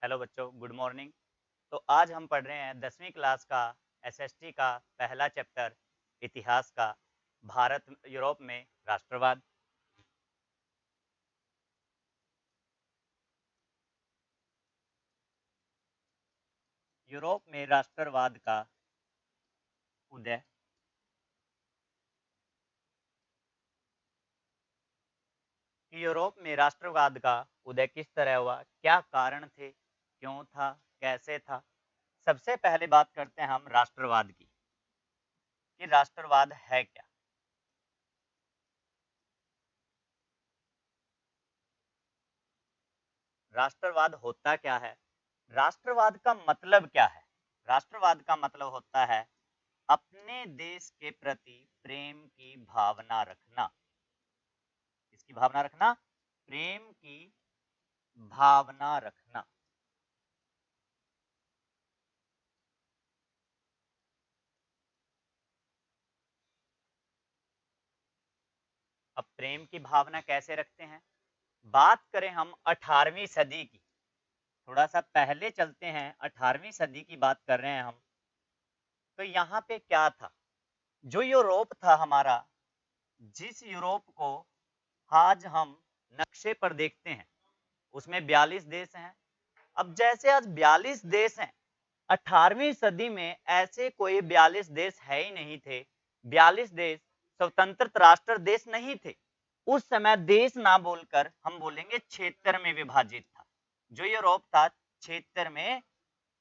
Hello बच्चों, good morning. तो आज हम पढ़ रहे हैं 10वीं क्लास का एसएसटी का पहला चैप्टर इतिहास का भारत यूरोप में राष्ट्रवाद। यूरोप में राष्ट्रवाद का उदय। यूरोप में राष्ट्रवाद का उदय किस तरह हुआ, क्या कारण थे, क्यों था, कैसे था। सबसे पहले बात करते हैं हम राष्ट्रवाद की कि राष्ट्रवाद है क्या। राष्ट्रवाद होता क्या है, राष्ट्रवाद का मतलब क्या है। राष्ट्रवाद का मतलब होता है अपने देश के प्रति प्रेम की भावना रखना। किसकी भावना रखना? प्रेम की भावना रखना। अब प्रेम की भावना कैसे रखते हैं, बात करें हम 18वीं सदी की, थोड़ा सा पहले चलते हैं। 18वीं सदी की बात कर रहे हैं हम। तो यहाँ पे क्या था, जो यूरोप था हमारा, जिस यूरोप को आज हम नक्शे पर देखते हैं, उसमें 42 देश हैं। अब जैसे आज 42 देश हैं, 18वीं सदी में ऐसे कोई 42 देश है ही नहीं थे। 42 देश स्वतंत्र राष्ट्र देश नहीं थे। उस समय देश ना बोलकर हम बोलेंगे क्षेत्र में विभाजित था। जो यूरोप था क्षेत्र में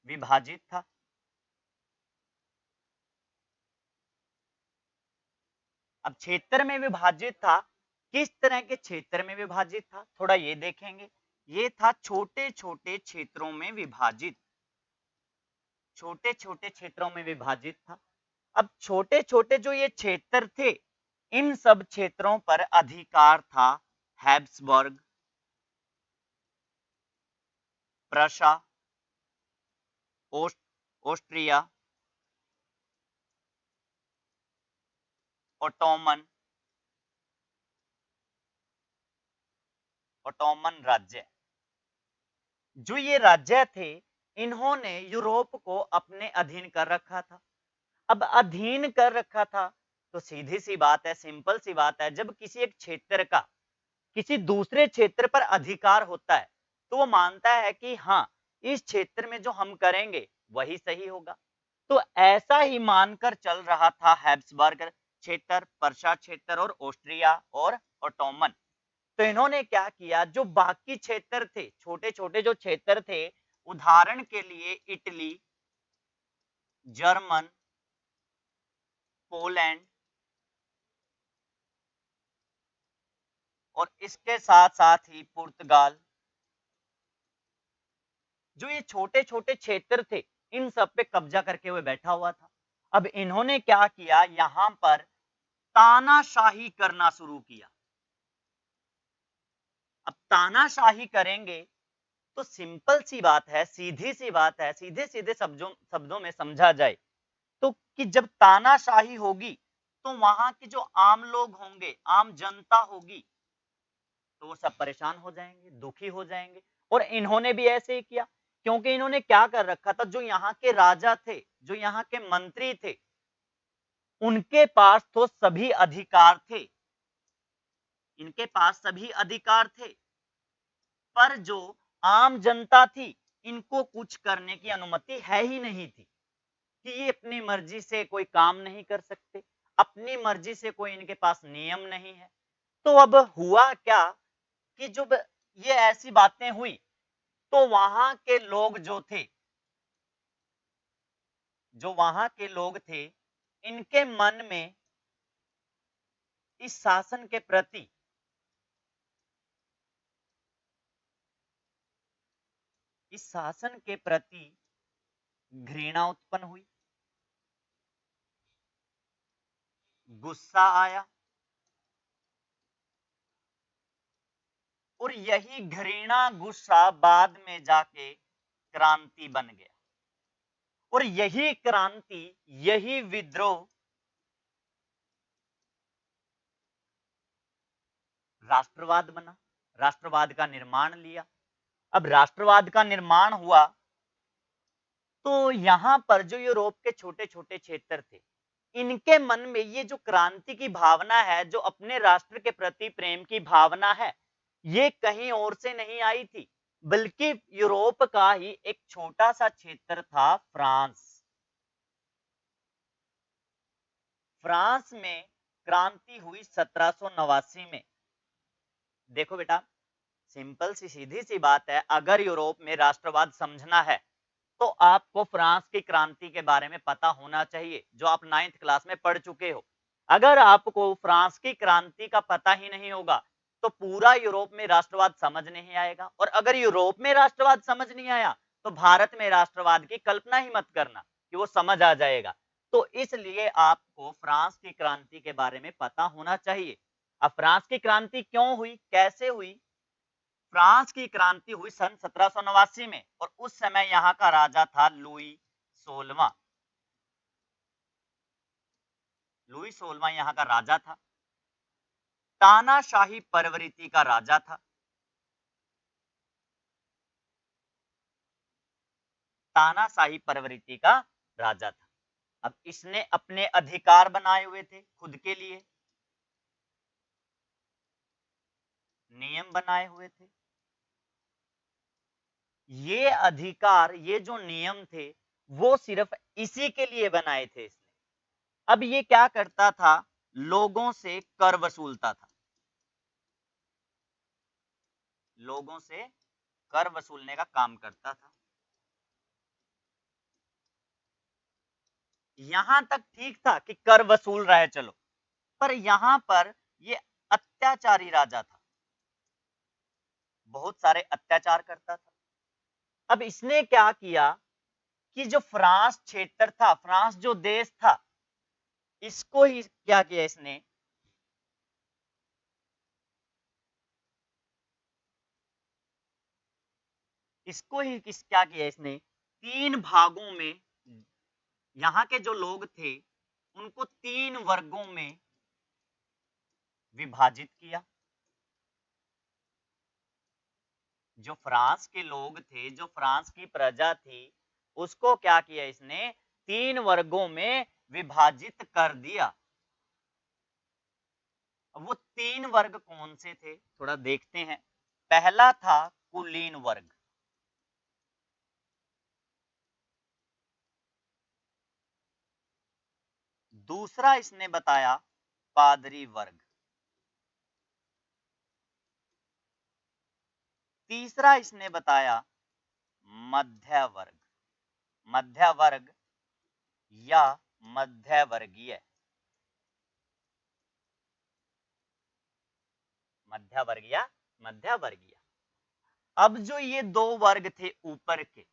विभाजित था। अब क्षेत्र में विभाजित था, किस तरह के क्षेत्र में विभाजित था, थोड़ा ये देखेंगे। ये था छोटे छोटे क्षेत्रों में विभाजित, छोटे छोटे क्षेत्रों में विभाजित था। अब छोटे छोटे जो ये क्षेत्र थे, इन सब क्षेत्रों पर अधिकार था Habsburg, Prussia, Austria, Ottoman, Ottoman राज्य। जो ये राज्य थे, इन्होंने यूरोप को अपने अधीन कर रखा था। अब अधीन कर रखा था तो सीधी सी बात है, सिंपल सी बात है, जब किसी एक क्षेत्र का किसी दूसरे क्षेत्र पर अधिकार होता है तो वो मानता है कि हाँ, इस क्षेत्र में जो हम करेंगे वही सही होगा। तो ऐसा ही मानकर चल रहा था हैब्सबर्ग क्षेत्र, पर्शा क्षेत्र और ऑस्ट्रिया और ओटोमन। तो इन्होंने क्या किया, जो बाकी क्षेत्र थे, छोटे छोटे जो क्षेत्र थे, उदाहरण के लिए इटली, जर्मन, पोलैंड और इसके साथ साथ ही पुर्तगाल, जो ये छोटे छोटे क्षेत्र थे, इन सब पे कब्जा करके हुए बैठा हुआ था। अब इन्होंने क्या किया, यहां पर तानाशाही करना शुरू किया। अब तानाशाही करेंगे तो सिंपल सी बात है, सीधी सी बात है, सीधे सीधे शब्दों शब्दों में समझा जाए तो कि जब तानाशाही होगी तो वहां के जो आम लोग होंगे, आम जनता होगी, तो वो सब परेशान हो जाएंगे, दुखी हो जाएंगे। और इन्होंने भी ऐसे ही किया, क्योंकि इन्होंने क्या कर रखा था, जो यहाँ के राजा थे, जो यहाँ के मंत्री थे, उनके पास तो सभी अधिकार थे, इनके पास सभी अधिकार थे, पर जो आम जनता थी, इनको कुछ करने की अनुमति है ही नहीं थी कि ये अपनी मर्जी से कोई काम नहीं कर सकते, अपनी मर्जी से कोई इनके पास नियम नहीं है। तो अब हुआ क्या कि जब ये ऐसी बातें हुई तो वहां के लोग जो थे, जो वहां के लोग थे, इनके मन में इस शासन के प्रति, इस शासन के प्रति घृणा उत्पन्न हुई, गुस्सा आया। और यही घृणा गुस्सा बाद में जाके क्रांति बन गया। और यही क्रांति, यही विद्रोह राष्ट्रवाद बना, राष्ट्रवाद का निर्माण लिया। अब राष्ट्रवाद का निर्माण हुआ तो यहाँ पर जो यूरोप के छोटे छोटे क्षेत्र थे, इनके मन में ये जो क्रांति की भावना है, जो अपने राष्ट्र के प्रति प्रेम की भावना है, ये कहीं और से नहीं आई थी, बल्कि यूरोप का ही एक छोटा सा क्षेत्र था फ्रांस। फ्रांस में क्रांति हुई 1789 में। देखो बेटा, सिंपल सी सीधी सी बात है, अगर यूरोप में राष्ट्रवाद समझना है तो आपको फ्रांस की क्रांति के बारे में पता होना चाहिए, जो आप 9th क्लास में पढ़ चुके हो। अगर आपको फ्रांस की क्रांति का पता ही नहीं होगा तो पूरा यूरोप में राष्ट्रवाद समझ नहीं आएगा, और अगर यूरोप में राष्ट्रवाद समझ नहीं आया तो भारत में राष्ट्रवाद की कल्पना ही मत करना कि वो समझ आ जाएगा। तो इसलिए आपको फ्रांस की क्रांति के बारे में पता होना चाहिए। अब फ्रांस की क्रांति क्यों हुई, कैसे हुई? फ्रांस की क्रांति हुई सन 1789 में, और उस समय यहाँ का राजा था लुई 16वां। लुई 16वां यहाँ का राजा था, तानाशाही प्रवृत्ति का राजा था। तानाशाही प्रवृत्ति का राजा था। अब इसने अपने अधिकार बनाए हुए थे खुद के लिए, नियम बनाए हुए थे। ये अधिकार, ये जो नियम थे, वो सिर्फ इसी के लिए बनाए थे इसने। अब ये क्या करता था? लोगों से कर वसूलता था, लोगों से कर वसूलने का काम करता था। यहां तक ठीक था कि कर वसूल रहा है, चलो, पर यहां पर ये अत्याचारी राजा था, बहुत सारे अत्याचार करता था। अब इसने क्या किया कि जो फ्रांस क्षेत्र था, फ्रांस जो देश था, इसको ही क्या किया इसने, इसको ही किस क्या किया इसने, 3 भागों में, यहाँ के जो लोग थे उनको 3 वर्गों में विभाजित किया। जो फ्रांस के लोग थे, जो फ्रांस की प्रजा थी, उसको क्या किया इसने, 3 वर्गों में विभाजित कर दिया। अब वो 3 वर्ग कौन से थे, थोड़ा देखते हैं। पहला था कुलीन वर्ग, दूसरा इसने बताया पादरी वर्ग, तीसरा इसने बताया मध्य वर्ग। मध्य वर्ग या मध्य वर्गीय, मध्य वर्ग या मध्य वर्गीय। अब जो ये 2 वर्ग थे ऊपर के,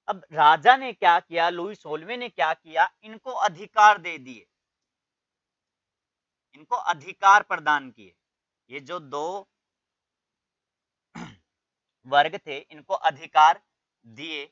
अब राजा ने क्या किया, लुई 16वें ने क्या किया, इनको अधिकार दे दिए, इनको अधिकार प्रदान किए। ये जो 2 वर्ग थे, इनको अधिकार दिए।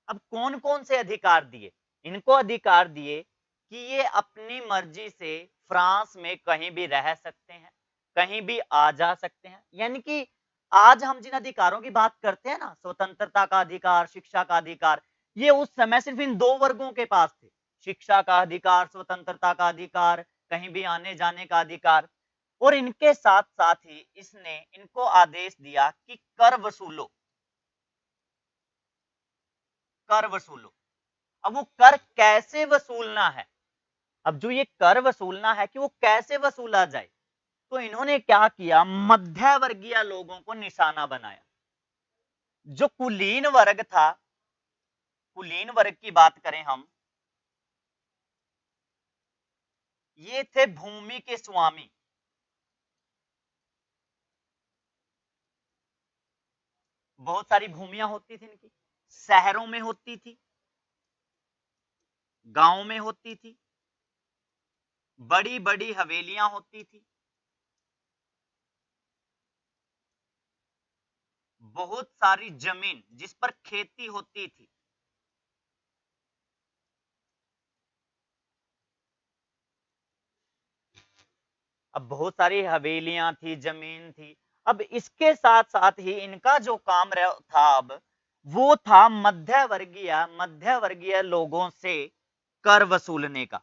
अब कौन कौन से अधिकार दिए? इनको अधिकार दिए कि ये अपनी मर्जी से फ्रांस में कहीं भी रह सकते हैं, कहीं भी आ जा सकते हैं। यानी कि आज हम जिन अधिकारों की बात करते हैं ना, स्वतंत्रता का अधिकार, शिक्षा का अधिकार, ये उस समय सिर्फ इन 2 वर्गों के पास थे। शिक्षा का अधिकार, स्वतंत्रता का अधिकार, कहीं भी आने जाने का अधिकार। और इनके साथ साथ ही इसने इनको आदेश दिया कि कर वसूलो, कर वसूलो। अब वो कर कैसे वसूलना है, अब जो ये कर वसूलना है कि वो कैसे वसूला जाए, तो इन्होंने क्या किया, मध्य वर्गीय लोगों को निशाना बनाया। जो कुलीन वर्ग था, कुलीन वर्ग की बात करें हम, ये थे भूमि के स्वामी। बहुत सारी भूमियां होती थी इनकी, शहरों में होती थी, गांव में होती थी, बड़ी बड़ी हवेलियां होती थी, बहुत सारी जमीन जिस पर खेती होती थी। अब बहुत सारी हवेलियां थी, जमीन थी। अब इसके साथ साथ ही इनका जो काम था अब वो था मध्य वर्गीय लोगों से कर वसूलने का।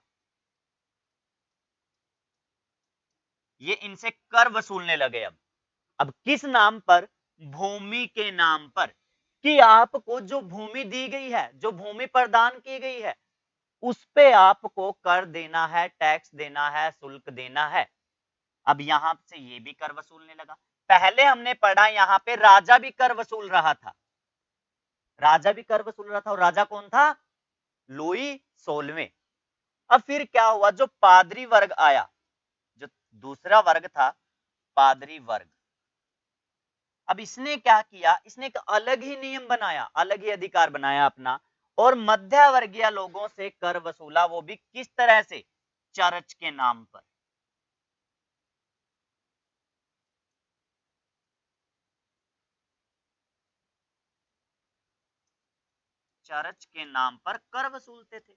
ये इनसे कर वसूलने लगे अब किस नाम पर? भूमि के नाम पर, कि आपको जो भूमि दी गई है, जो भूमि प्रदान की गई है, उस पे आपको कर देना है, टैक्स देना है, शुल्क देना है। अब यहां से ये भी कर वसूलने लगा। पहले हमने पढ़ा यहां पे राजा भी कर वसूल रहा था, राजा भी कर वसूल रहा था, और राजा कौन था? लुई 16वें। अब फिर क्या हुआ, जो पादरी वर्ग आया, जो दूसरा वर्ग था पादरी वर्ग, अब इसने क्या किया, इसने एक अलग ही नियम बनाया, अलग ही अधिकार बनाया अपना, और मध्य वर्गीय लोगों से कर वसूला, वो भी किस तरह से? चर्च के नाम पर। चर्च के नाम पर कर वसूलते थे,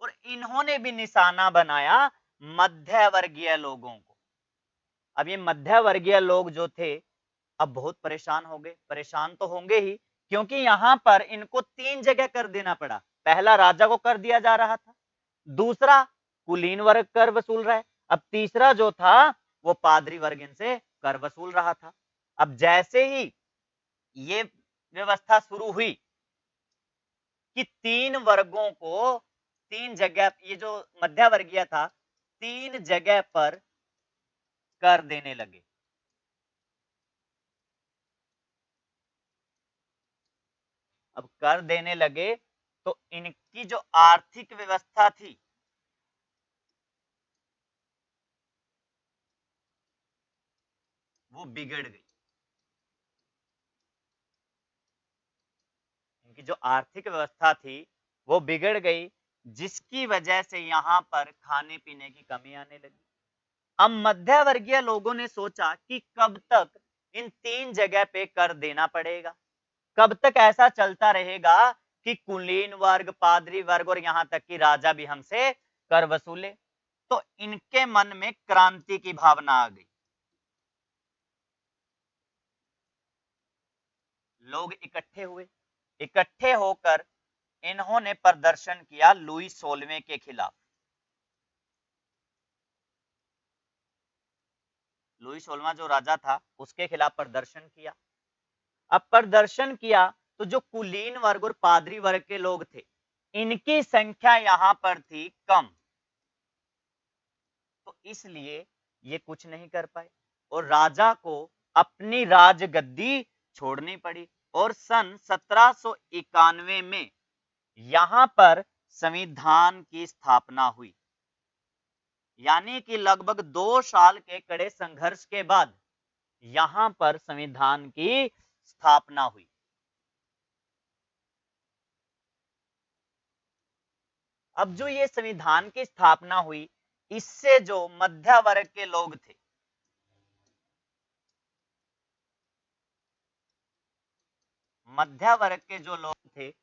और इन्होंने भी निशाना बनाया मध्य वर्गीय लोगों को। अब ये मध्य वर्गीय लोग जो थे अब बहुत परेशान हो गए, परेशान तो होंगे ही, क्योंकि यहां पर इनको 3 जगह कर देना पड़ा। पहला राजा को कर दिया जा रहा था, दूसरा कुलीन वर्ग कर वसूल रहा है, अब तीसरा जो था वो पादरी वर्ग इनसे कर वसूल रहा था। अब जैसे ही ये व्यवस्था शुरू हुई कि 3 वर्गों को 3 जगह, ये जो मध्य वर्गीय था 3 जगह पर कर देने लगे। अब कर देने लगे तो इनकी जो आर्थिक व्यवस्था थी वो बिगड़ गई। इनकी जो आर्थिक व्यवस्था थी वो बिगड़ गई, जिसकी वजह से यहाँ पर खाने पीने की कमी आने लगी। अब मध्य वर्गीय लोगों ने सोचा कि कब तक इन 3 जगह पे कर देना पड़ेगा, कब तक ऐसा चलता रहेगा कि कुलीन वर्ग, पादरी वर्ग और यहाँ तक कि राजा भी हमसे कर वसूले। तो इनके मन में क्रांति की भावना आ गई। लोग इकट्ठे हुए, इकट्ठे होकर इन्होंने प्रदर्शन किया लुई 16वें के खिलाफ। लुई 16वां जो राजा था उसके खिलाफ प्रदर्शन किया। अब प्रदर्शन किया तो जो कुलीन वर्ग और पादरी वर्ग के लोग थे इनकी संख्या यहां पर थी कम, तो इसलिए ये कुछ नहीं कर पाए और राजा को अपनी राजगद्दी छोड़नी पड़ी। और सन 1791 में यहां पर संविधान की स्थापना हुई, यानी कि लगभग 2 साल के कड़े संघर्ष के बाद यहां पर संविधान की स्थापना हुई। अब जो ये संविधान की स्थापना हुई, इससे जो मध्य वर्ग के लोग थे, मध्य वर्ग के जो लोग थे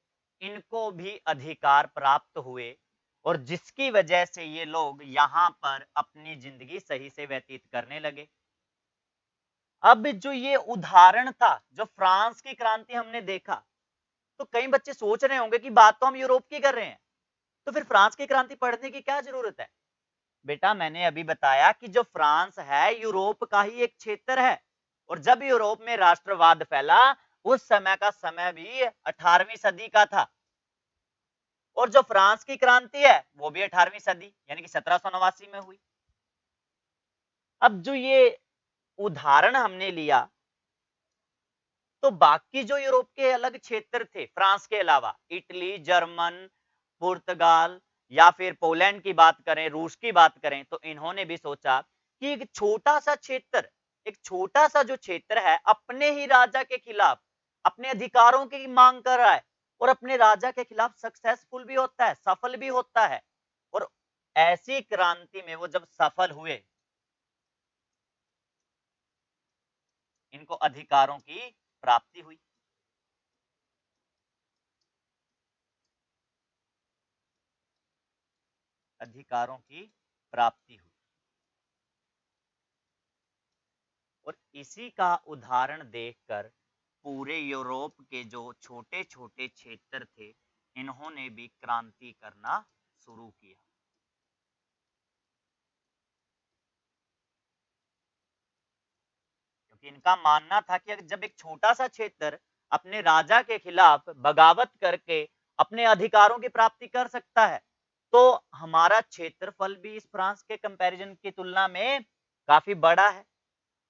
इनको भी अधिकार प्राप्त हुए, और जिसकी वजह से ये लोग यहां पर अपनी जिंदगी सही से व्यतीत करने लगे। अब जो ये उदाहरण था, जो फ्रांस की क्रांति हमने देखा, तो कई बच्चे सोच रहे होंगे कि बात तो हम यूरोप की कर रहे हैं, तो फिर फ्रांस की क्रांति पढ़ने की क्या जरूरत है? बेटा मैंने अभी बताया कि जो फ्रांस है यूरोप का ही एक क्षेत्र है, और जब यूरोप में राष्ट्रवाद फैला उस समय का समय भी 18वीं सदी का था, और जो फ्रांस की क्रांति है वो भी 18वीं सदी यानी कि 1789 में हुई। अब जो ये उदाहरण हमने लिया, तो बाकी जो यूरोप के अलग क्षेत्र थे फ्रांस के अलावा, इटली, जर्मन, पुर्तगाल या फिर पोलैंड की बात करें, रूस की बात करें, तो इन्होंने भी सोचा कि एक छोटा सा क्षेत्र, एक छोटा सा जो क्षेत्र है अपने ही राजा के खिलाफ अपने अधिकारों की मांग कर रहा है, और अपने राजा के खिलाफ सक्सेसफुल भी होता है, सफल भी होता है। और ऐसी क्रांति में वो जब सफल हुए, इनको अधिकारों की प्राप्ति हुई। अधिकारों की प्राप्ति हुई। और इसी का उदाहरण देखकर पूरे यूरोप के जो छोटे छोटे क्षेत्र थे, इन्होंने भी क्रांति करना शुरू किया। क्योंकि इनका मानना था कि जब एक छोटा सा क्षेत्र अपने राजा के खिलाफ बगावत करके अपने अधिकारों की प्राप्ति कर सकता है, तो हमारा क्षेत्रफल भी इस फ्रांस के कंपैरिजन की तुलना में काफी बड़ा है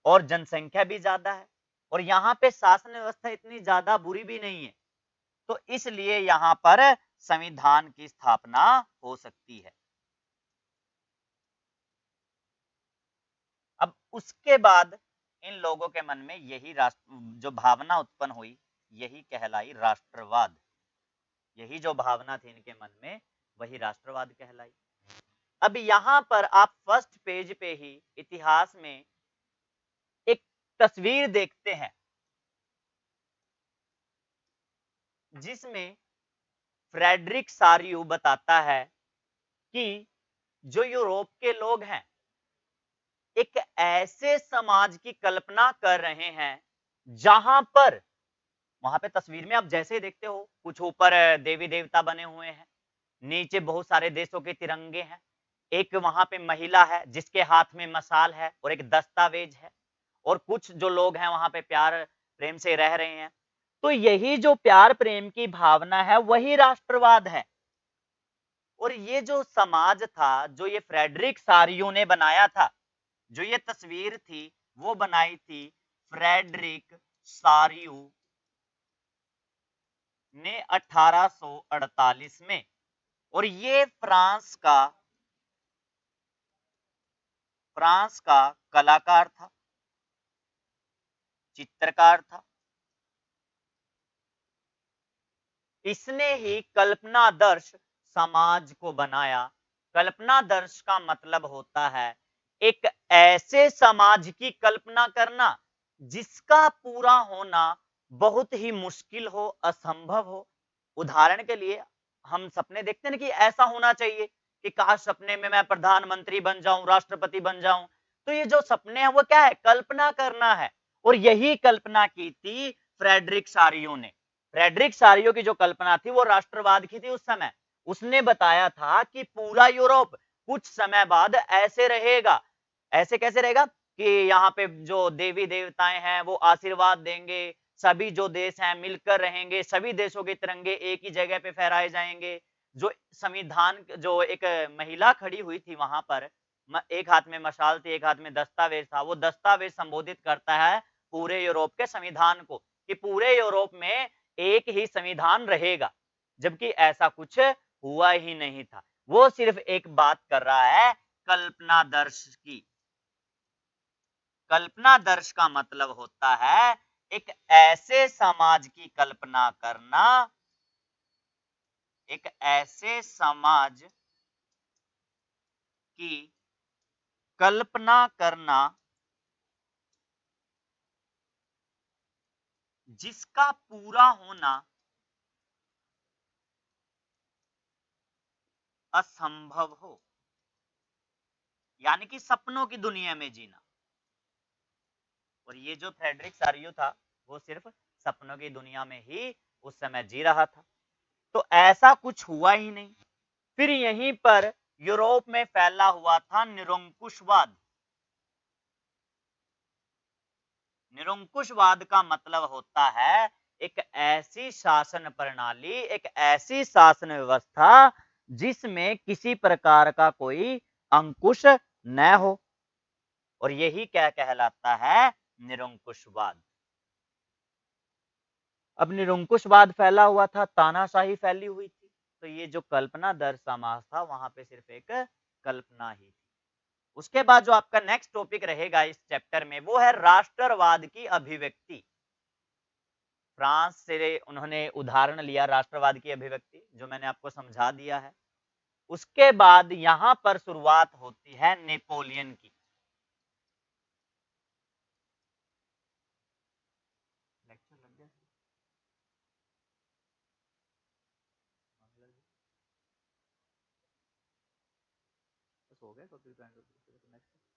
और जनसंख्या भी ज्यादा है और यहाँ पे शासन व्यवस्था इतनी ज्यादा बुरी भी नहीं है, तो इसलिए यहाँ पर संविधान की स्थापना हो सकती है। अब उसके बाद इन लोगों के मन में यही राष्ट्र जो भावना उत्पन्न हुई, यही कहलाई राष्ट्रवाद। यही जो भावना थी इनके मन में, वही राष्ट्रवाद कहलाई। अब यहां पर आप फर्स्ट पेज पे ही इतिहास में एक तस्वीर देखते हैं जिसमें फ्रेडरिक सारियू बताता है कि जो यूरोप के लोग हैं एक ऐसे समाज की कल्पना कर रहे हैं जहां पर, वहां पे तस्वीर में आप जैसे देखते हो, कुछ ऊपर देवी देवता बने हुए हैं, नीचे बहुत सारे देशों के तिरंगे हैं, एक वहां पे महिला है जिसके हाथ में मशाल है और एक दस्तावेज है, और कुछ जो लोग हैं वहां पे प्यार प्रेम से रह रहे हैं। तो यही जो प्यार प्रेम की भावना है वही राष्ट्रवाद है। और ये जो समाज था, जो ये फ्रेडरिक सारियो ने बनाया था, जो ये तस्वीर थी वो बनाई थी फ्रेडरिक सारियो ने 1848 में। और ये फ्रांस का कलाकार था, चित्रकार था। इसने ही कल्पनादर्श समाज को बनाया। कल्पनादर्श का मतलब होता है एक ऐसे समाज की कल्पना करना जिसका पूरा होना बहुत ही मुश्किल हो, असंभव हो। उदाहरण के लिए हम सपने देखते हैं कि ऐसा होना चाहिए कि काश सपने में मैं प्रधानमंत्री बन जाऊं, राष्ट्रपति बन जाऊं। तो ये जो सपने हैं वो क्या है? कल्पना करना है। और यही कल्पना की थी फ्रेडरिक सारियो ने। फ्रेडरिक सारियो की जो कल्पना थी वो राष्ट्रवाद की थी उस समय। उसने बताया था कि पूरा यूरोप कुछ समय बाद ऐसे रहेगा। ऐसे कैसे रहेगा कि यहाँ पे जो देवी देवताएं हैं वो आशीर्वाद देंगे, सभी जो देश हैं मिलकर रहेंगे, सभी देशों के तिरंगे एक ही जगह पे फहराए जाएंगे। जो संविधान, जो एक महिला खड़ी हुई थी वहां पर, एक हाथ में मशाल थी, एक हाथ में दस्तावेज था, वो दस्तावेज संबोधित करता है पूरे यूरोप के संविधान को, कि पूरे यूरोप में एक ही संविधान रहेगा। जबकि ऐसा कुछ हुआ ही नहीं था। वो सिर्फ एक बात कर रहा है कल्पनादर्श की। कल्पनादर्श का मतलब होता है एक ऐसे समाज की कल्पना करना, एक ऐसे समाज की कल्पना करना जिसका पूरा होना असंभव हो। यानी कि सपनों की दुनिया में जीना। और ये जो फ्रेडरिक सारियो था वो सिर्फ सपनों की दुनिया में ही उस समय जी रहा था। तो ऐसा कुछ हुआ ही नहीं। फिर यहीं पर यूरोप में फैला हुआ था निरंकुशवाद। निरंकुशवाद का मतलब होता है एक ऐसी शासन प्रणाली, एक ऐसी शासन व्यवस्था जिसमें किसी प्रकार का कोई अंकुश न हो। और यही क्या कहलाता है? निरंकुशवाद। अब निरंकुशवाद फैला हुआ था, तानाशाही फैली हुई थी, तो ये जो कल्पना दर समाज था वहां पे सिर्फ एक कल्पना ही थी। उसके बाद जो आपका नेक्स्ट टॉपिक रहेगा इस चैप्टर में वो है राष्ट्रवाद की अभिव्यक्ति। फ्रांस से उन्होंने उदाहरण लिया राष्ट्रवाद की अभिव्यक्ति, जो मैंने आपको समझा दिया है। उसके बाद यहां पर शुरुआत होती है नेपोलियन की। लेक्चर लग गया? बस हो गया, तो फिर नेक्स्ट